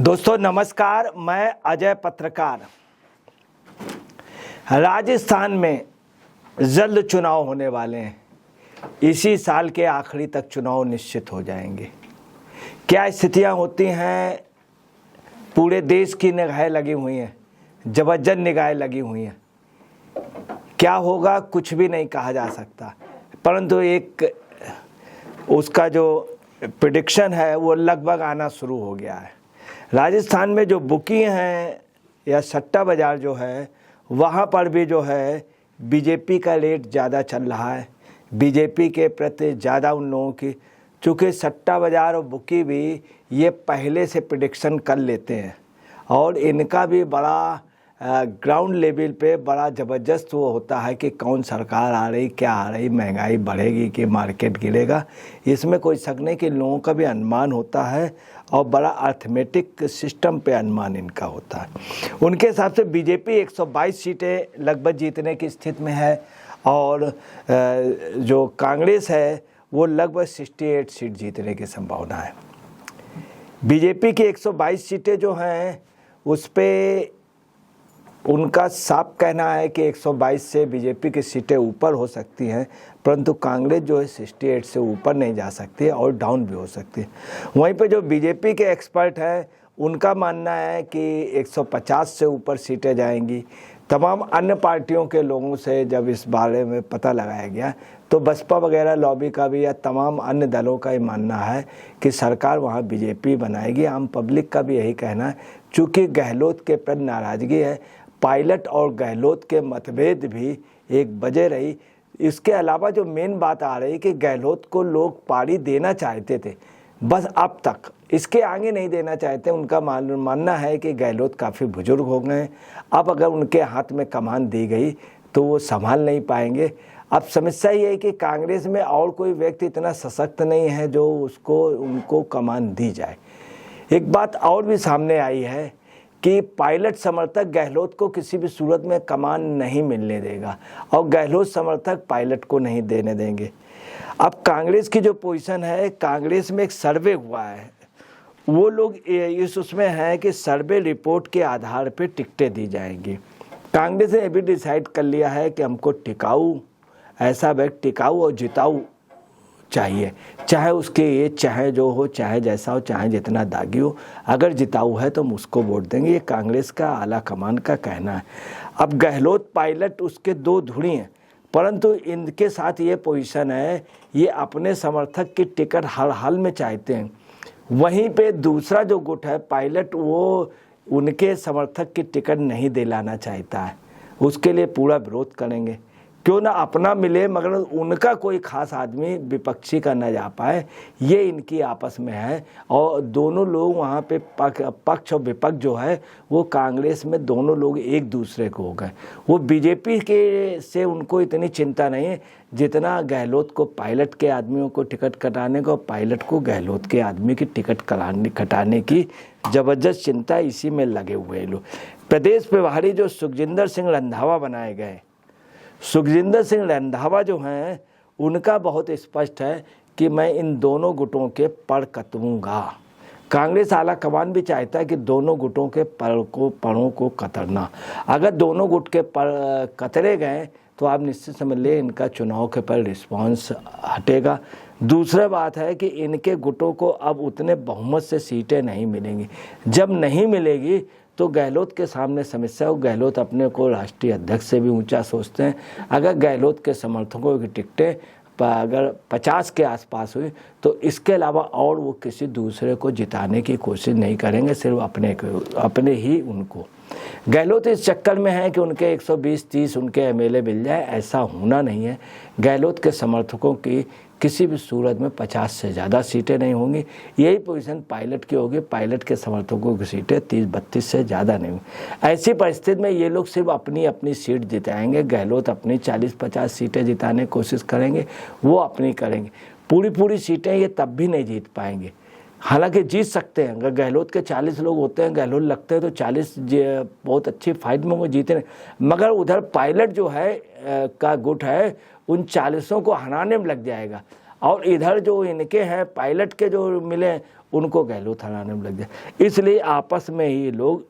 दोस्तों नमस्कार, मैं अजय पत्रकार। राजस्थान में जल्द चुनाव होने वाले हैं। इसी साल के आखिरी तक चुनाव निश्चित हो जाएंगे। क्या स्थितियां होती हैं, पूरे देश की निगाहें लगी हुई हैं, जबरदस्त निगाहें लगी हुई हैं। क्या होगा कुछ भी नहीं कहा जा सकता, परंतु एक उसका जो प्रेडिक्शन है वो लगभग आना शुरू हो गया है। राजस्थान में जो बुकी हैं या सट्टा बाज़ार जो है, वहाँ पर भी जो है बीजेपी का रेट ज़्यादा चल रहा है। बीजेपी के प्रति ज़्यादा उन लोगों की, चूँकि सट्टा बाज़ार और बुकी भी ये पहले से प्रेडिक्शन कर लेते हैं और इनका भी बड़ा ग्राउंड लेवल पे बड़ा ज़बरदस्त वो होता है कि कौन सरकार आ रही, क्या आ रही, महंगाई बढ़ेगी कि मार्केट गिरेगा। इसमें कोई शक नहीं कि लोगों का भी अनुमान होता है और बड़ा अर्थमेटिक सिस्टम पे अनुमान इनका होता है। उनके हिसाब से बीजेपी 122 सीटें लगभग जीतने की स्थिति में है और जो कांग्रेस है वो लगभग 68 सीट जीतने की संभावना है। बीजेपी की 122 सीटें जो हैं उस पर उनका साफ कहना है कि 122 से बीजेपी की सीटें ऊपर हो सकती हैं, परंतु कांग्रेस जो है 68 से ऊपर नहीं जा सकती है और डाउन भी हो सकती है। वहीं पे जो बीजेपी के एक्सपर्ट हैं उनका मानना है कि 150 से ऊपर सीटें जाएंगी। तमाम अन्य पार्टियों के लोगों से जब इस बारे में पता लगाया गया तो बसपा वगैरह लॉबी का भी या तमाम अन्य दलों का ही मानना है कि सरकार वहाँ बीजेपी बनाएगी। आम पब्लिक का भी यही कहना है, चूँकि गहलोत के प्रति नाराज़गी है। पायलट और गहलोत के मतभेद भी एक वजह रही। इसके अलावा जो मेन बात आ रही कि गहलोत को लोग पारी देना चाहते थे, बस अब तक इसके आगे नहीं देना चाहते। उनका मानना है कि गहलोत काफ़ी बुजुर्ग हो गए, अब अगर उनके हाथ में कमान दी गई तो वो संभाल नहीं पाएंगे। अब समस्या ये है कि कांग्रेस में और कोई व्यक्ति इतना सशक्त नहीं है जो उनको कमान दी जाए। एक बात और भी सामने आई है कि पायलट समर्थक गहलोत को किसी भी सूरत में कमान नहीं मिलने देगा और गहलोत समर्थक पायलट को नहीं देने देंगे। अब कांग्रेस की जो पोजीशन है, कांग्रेस में एक सर्वे हुआ है, वो लोग इस उसमें है कि सर्वे रिपोर्ट के आधार पे टिकटें दी जाएंगी। कांग्रेस ने अभी डिसाइड कर लिया है कि हमको टिकाऊ, ऐसा व्यक्ति टिकाऊ और जिताऊ चाहिए, चाहे उसके ये चाहे जो हो, चाहे जैसा हो, चाहे जितना दागी हो, अगर जिताऊ है तो हम उसको वोट देंगे। ये कांग्रेस का आला कमान का कहना है। अब गहलोत पायलट उसके दो धुरी हैं, परंतु इनके साथ ये पोजीशन है, ये अपने समर्थक की टिकट हर हाल में चाहते हैं। वहीं पे दूसरा जो गुट है पायलट, वो उनके समर्थक की टिकट नहीं दिलाना चाहता है, उसके लिए पूरा विरोध करेंगे। क्यों ना अपना मिले मगर उनका कोई खास आदमी विपक्षी का न जा पाए, ये इनकी आपस में है। और दोनों लोग वहाँ पे पक्ष और विपक्ष जो है वो कांग्रेस में दोनों लोग एक दूसरे को हो गए। वो बीजेपी के से उनको इतनी चिंता नहीं है जितना गहलोत को पायलट के आदमियों को टिकट कटाने को, पायलट को गहलोत के आदमी की टिकट कटाने की ज़बरदस्त चिंता इसी में लगे हुए लोग। प्रदेश प्रभारी जो सुखजिंदर सिंह रंधावा बनाए गए, सुखजिंदर सिंह रंधावा जो हैं उनका बहुत स्पष्ट है कि मैं इन दोनों गुटों के पड़ कतरूंगा। कांग्रेस आला कमान भी चाहता है कि दोनों गुटों के पड़ों को कतरना। अगर दोनों गुट के पड़ कतरे गए तो आप निश्चित समझ लें इनका चुनाव के पर रिस्पांस हटेगा। दूसरा बात है कि इनके गुटों को अब उतने बहुमत से सीटें नहीं मिलेंगी। जब नहीं मिलेगी तो गहलोत के सामने समस्या हो। गहलोत अपने को राष्ट्रीय अध्यक्ष से भी ऊंचा सोचते हैं। अगर गहलोत के समर्थकों की टिकटें अगर 50 के आसपास हुई तो इसके अलावा और वो किसी दूसरे को जिताने की कोशिश नहीं करेंगे, सिर्फ अपने ही उनको। गहलोत इस चक्कर में है कि उनके 120-30 उनके एमएलए मिल जाए, ऐसा होना नहीं है। गहलोत के समर्थकों की किसी भी सूरत में 50 से ज़्यादा सीटें नहीं होंगी। यही पोजीशन पायलट की होगी, पायलट के समर्थकों की सीटें 30-32 से ज़्यादा नहीं होंगी। ऐसी परिस्थिति में ये लोग सिर्फ अपनी अपनी सीट जिताएंगे। गहलोत अपनी 40-50 सीटें जिताने की कोशिश करेंगे, वो अपनी करेंगे। पूरी सीटें ये तब भी नहीं जीत पाएंगे, हालांकि जीत सकते हैं। अगर गहलोत के 40 लोग होते हैं, गहलोत लगते हैं तो 40 बहुत अच्छी फाइट में वो जीते नहीं। मगर उधर पायलट जो है का गुट है उन 40 को हराने में लग जाएगा और इधर जो इनके हैं पायलट के जो मिले उनको गहलोत हराने में लग जाए। इसलिए आपस में ही लोग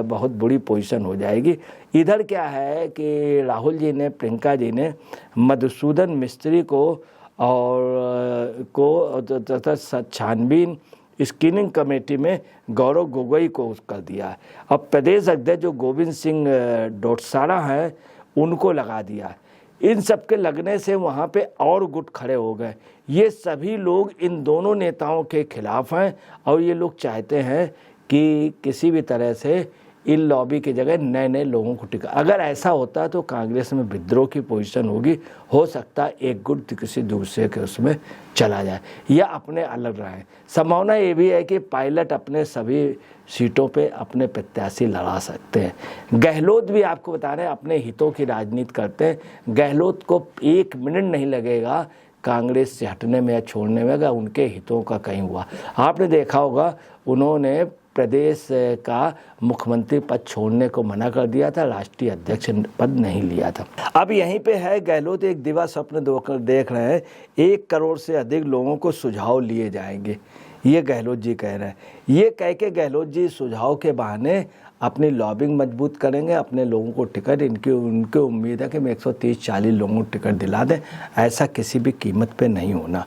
बहुत बुरी पोजीशन हो जाएगी। इधर क्या है कि राहुल जी ने, प्रियंका जी ने मधुसूदन मिस्त्री को और तथा छानबीन स्क्रीनिंग कमेटी में गौरव गोगोई को कर दिया है। अब प्रदेश अध्यक्ष जो गोविंद सिंह डोटासरा हैं उनको लगा दिया है। इन सब के लगने से वहाँ पे और गुट खड़े हो गए। ये सभी लोग इन दोनों नेताओं के खिलाफ हैं और ये लोग चाहते हैं कि किसी भी तरह से इन लॉबी की जगह नए नए लोगों को टिका। अगर ऐसा होता है तो कांग्रेस में विद्रोह की पोजीशन होगी। हो सकता है एक गुट किसी दूसरे के उसमें चला जाए या अपने अलग रहें। संभावना ये भी है कि पायलट अपने सभी सीटों पे अपने प्रत्याशी लड़ा सकते हैं। गहलोत भी आपको बता रहे हैं अपने हितों की राजनीति करते हैं। गहलोत को 1 मिनट नहीं लगेगा कांग्रेस से हटने में या छोड़ने में, अगर उनके हितों का कहीं हुआ। आपने देखा होगा उन्होंने प्रदेश का मुख्यमंत्री पद छोड़ने को मना कर दिया था, राष्ट्रीय अध्यक्ष पद नहीं लिया था। अब यहीं पे है गहलोत एक दिवा स्वप्न देख रहे हैं। 1 करोड़ से अधिक लोगों को सुझाव लिए जाएंगे, ये गहलोत जी कह रहे हैं। ये कह के गहलोत जी सुझाव के बहाने अपनी लॉबिंग मजबूत करेंगे, अपने लोगों को टिकट, उनकी उम्मीद है कि मैं 130-40 लोगों को टिकट दिला दें। ऐसा किसी भी कीमत पे नहीं होना।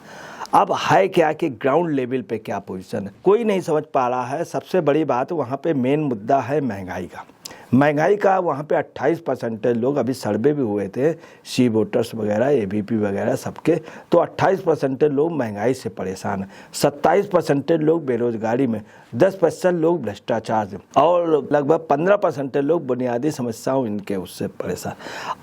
अब है क्या कि ग्राउंड लेवल पे क्या पोजीशन है, कोई नहीं समझ पा रहा है। सबसे बड़ी बात वहाँ पे मेन मुद्दा है महंगाई का। महंगाई का वहाँ पे 28% लोग, अभी सर्वे भी हुए थे सी वोटर्स वगैरह, एबीपी वगैरह सबके, तो 28% लोग महंगाई से परेशान हैं, 27% लोग बेरोजगारी में, 10% लोग भ्रष्टाचार से और लगभग 15% लोग बुनियादी समस्याओं इनके उससे परेशान।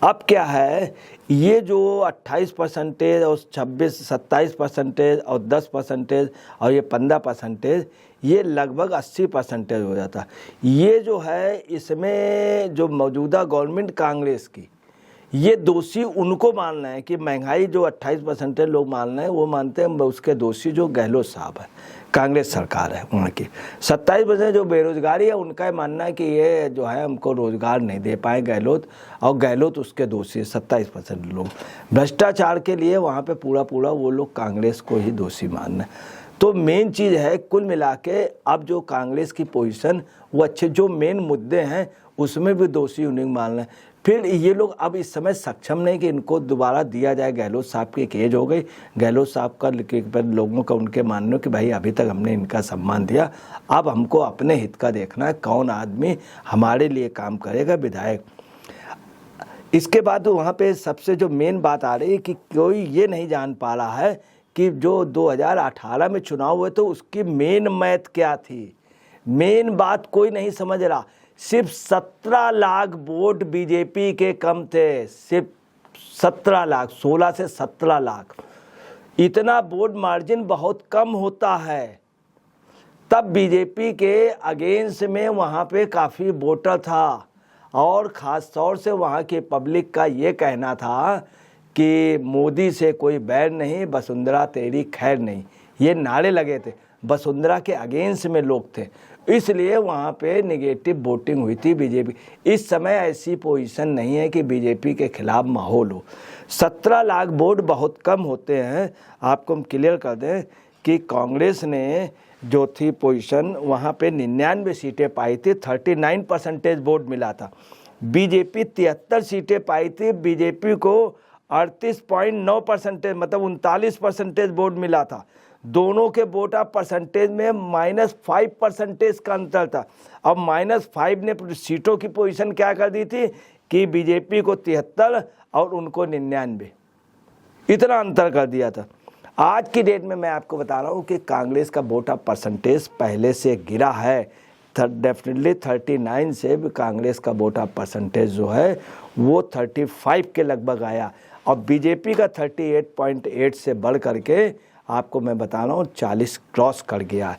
अब क्या है, ये जो 28% और 27% और 10% और ये 15%, ये लगभग 80% हो जाता है। ये जो है इसमें जो मौजूदा गवर्नमेंट कांग्रेस की, ये दोषी उनको मानना है कि महंगाई जो 28% लोग मानना है वो मानते हैं, उसके दोषी जो गहलोत साहब है, कांग्रेस सरकार है वहाँ की। 27% जो बेरोजगारी है उनका मानना है कि ये जो है हमको रोजगार नहीं दे पाए गहलोत, और गहलोत उसके दोषी है 27% लोग। भ्रष्टाचार के लिए वहाँ पे पूरा वो लोग कांग्रेस को ही दोषी मानना है। तो मेन चीज़ है कुल मिला के अब जो कांग्रेस की पोजीशन वो अच्छे, जो मेन मुद्दे हैं उसमें भी दोषी उन्हें मानना है। फिर ये लोग अब इस समय सक्षम नहीं कि इनको दोबारा दिया जाए। गहलोत साहब की एक एज हो गई, गहलोत साहब का लोगों का उनके मानना कि भाई अभी तक हमने इनका सम्मान दिया, अब हमको अपने हित का देखना है, कौन आदमी हमारे लिए काम करेगा, विधायक। इसके बाद वहाँ पे सबसे जो मेन बात आ रही है कि कोई ये नहीं जान पा रहा है कि जो 2018 में चुनाव हुए तो उसकी मेन मैथ क्या थी। मेन बात कोई नहीं समझ रहा। सिर्फ 17 लाख वोट बीजेपी के कम थे, सिर्फ 17 लाख, 16 से 17 लाख। इतना वोट मार्जिन बहुत कम होता है। तब बीजेपी के अगेंस्ट में वहाँ पे काफ़ी वोटर था और ख़ास तौर से वहाँ के पब्लिक का ये कहना था कि मोदी से कोई बैर नहीं, वसुंधरा तेरी खैर नहीं, ये नारे लगे थे। वसुंधरा के अगेंस्ट में लोग थे, इसलिए वहाँ पे नेगेटिव वोटिंग हुई थी बीजेपी। इस समय ऐसी पोजीशन नहीं है कि बीजेपी के खिलाफ माहौल हो। 17 लाख वोट बहुत कम होते हैं। आपको हम क्लियर कर दें कि कांग्रेस ने जो थी पोजीशन वहाँ पे 99 सीटें पाई थी, 39% वोट मिला था। बीजेपी 73 सीटें पाई थी, बीजेपी को 38.9% मतलब 39% वोट मिला था। दोनों के वोट ऑफ परसेंटेज में -5% का अंतर था। अब -5 ने सीटों की पोजीशन क्या कर दी थी कि बीजेपी को 73 और उनको 99, इतना अंतर कर दिया था। आज की डेट में मैं आपको बता रहा हूँ कि कांग्रेस का वोट ऑफ परसेंटेज पहले से गिरा है। डेफिनेटली 39 से भी कांग्रेस का वोट ऑफ परसेंटेज जो है वो 35 के लगभग आया और बीजेपी का 38.8 से बढ़ करके आपको मैं बता रहा हूँ 40 क्रॉस कर गया है।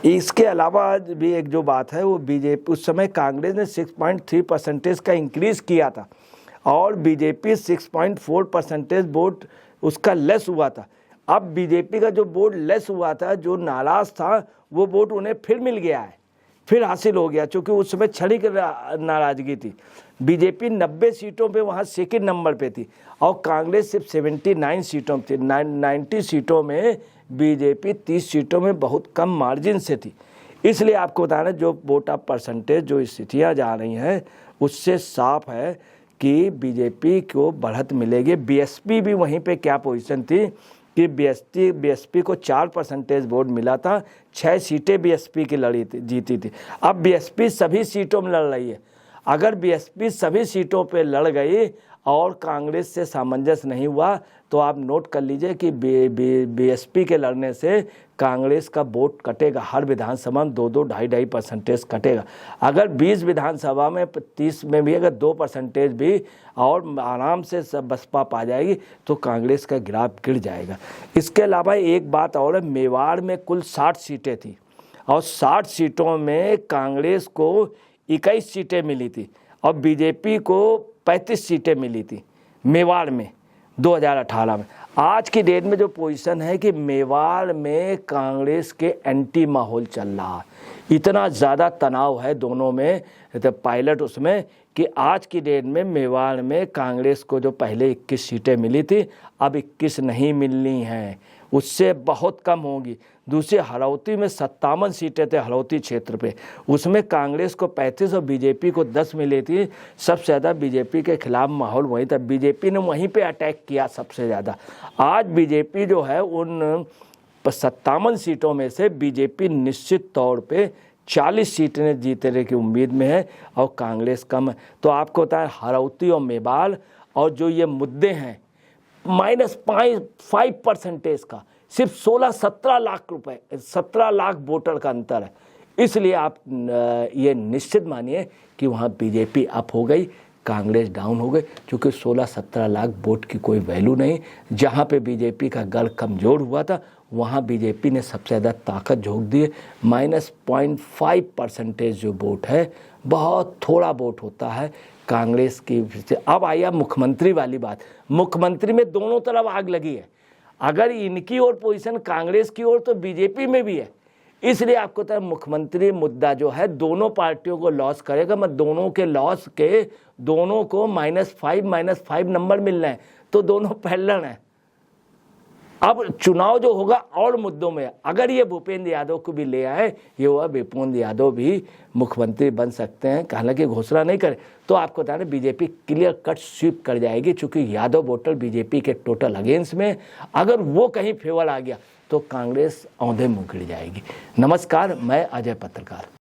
इसके अलावा भी एक जो बात है वो बीजेपी उस समय कांग्रेस ने 6.3% का इंक्रीज़ किया था और बीजेपी 6.4% वोट उसका लेस हुआ था। अब बीजेपी का जो वोट लेस हुआ था, जो नाराज़ था, वो वोट उन्हें फिर मिल गया है। फिर हासिल हो गया, क्योंकि उस समय क्षणिक नाराजगी थी। बीजेपी 90 सीटों पे वहाँ सेकंड नंबर पे थी और कांग्रेस सिर्फ 79 सीटों में थी। 90 सीटों में बीजेपी 30 सीटों में बहुत कम मार्जिन से थी। इसलिए आपको बताना, जो वोट ऑफ परसेंटेज जो स्थितियाँ जा रही हैं उससे साफ है कि बीजेपी को बढ़त मिलेगी। बीएसपी भी वहीं पे क्या पोजीशन थी कि बीएसपी को 4% वोट मिला था, 6 सीटें बीएसपी की लड़ी थी, जीती थी। अब बीएसपी सभी सीटों में लड़ रही है। अगर बीएसपी सभी सीटों पे लड़ गई और कांग्रेस से सामंजस्य नहीं हुआ तो आप नोट कर लीजिए कि बीएसपी के लड़ने से कांग्रेस का वोट कटेगा। हर विधानसभा में 2-2, 2.5% कटेगा। अगर 20 विधानसभा में 30 में भी अगर 2% भी और आराम से बसपा पा जाएगी तो कांग्रेस का ग्राफ गिर जाएगा। इसके अलावा एक बात और है, मेवाड़ में कुल 60 सीटें थी और 60 सीटों में कांग्रेस को 21 सीटें मिली थी और बीजेपी को 35 सीटें मिली थी मेवाड़ में 2018 में। आज की डेट में जो पोजीशन है कि मेवाड़ में कांग्रेस के एंटी माहौल चल रहा है, इतना ज़्यादा तनाव है दोनों में, तो पायलट उसमें कि आज की डेट में मेवाड़ में कांग्रेस को जो पहले 21 सीटें मिली थी अब 21 नहीं मिलनी हैं, उससे बहुत कम होंगी। दूसरी हरौती में 57 सीटें थे हरौती क्षेत्र पे, उसमें कांग्रेस को 35 और बीजेपी को 10 मिली थी। सबसे ज़्यादा बीजेपी के खिलाफ माहौल वहीं था, बीजेपी ने वहीं पे अटैक किया सबसे ज़्यादा। आज बीजेपी जो है उन 57 सीटों में से बीजेपी निश्चित तौर पे 40 सीटें जीतने की उम्मीद में है और कांग्रेस कम है। तो आपको बताएं, हरौती और मेवाड़ और जो ये मुद्दे हैं -5% का सिर्फ 16-17 लाख रुपए, 17 लाख वोटर का अंतर है। इसलिए आप ये निश्चित मानिए कि वहाँ बीजेपी अप हो गई, कांग्रेस डाउन हो गई, क्योंकि 16-17 लाख वोट की कोई वैल्यू नहीं। जहाँ पे बीजेपी का गढ़ कमज़ोर हुआ था वहाँ बीजेपी ने सबसे ज़्यादा ताकत झोंक दी है। -0.5% जो वोट है बहुत थोड़ा वोट होता है कांग्रेस की। अब आया मुख्यमंत्री वाली बात। मुख्यमंत्री में दोनों तरफ आग लगी है, अगर इनकी ओर पोजीशन कांग्रेस की ओर तो बीजेपी में भी है। इसलिए आपको तो मुख्यमंत्री मुद्दा जो है दोनों पार्टियों को लॉस करेगा। मैं दोनों के लॉस के दोनों को -5 नंबर मिल रहे हैं तो दोनों पैरेलल हैं। अब चुनाव जो होगा और मुद्दों में, अगर ये भूपेंद्र यादव को भी ले आए, ये हुआ भूपेंद्र यादव भी मुख्यमंत्री बन सकते हैं, हालांकि घोषणा नहीं करे, तो आपको बता दें बीजेपी क्लियर कट स्वीप कर जाएगी, क्योंकि यादव वोटर बीजेपी के टोटल अगेंस्ट में। अगर वो कहीं फेवर आ गया तो कांग्रेस औंधे मुँह गिर जाएगी। नमस्कार, मैं अजय पत्रकार।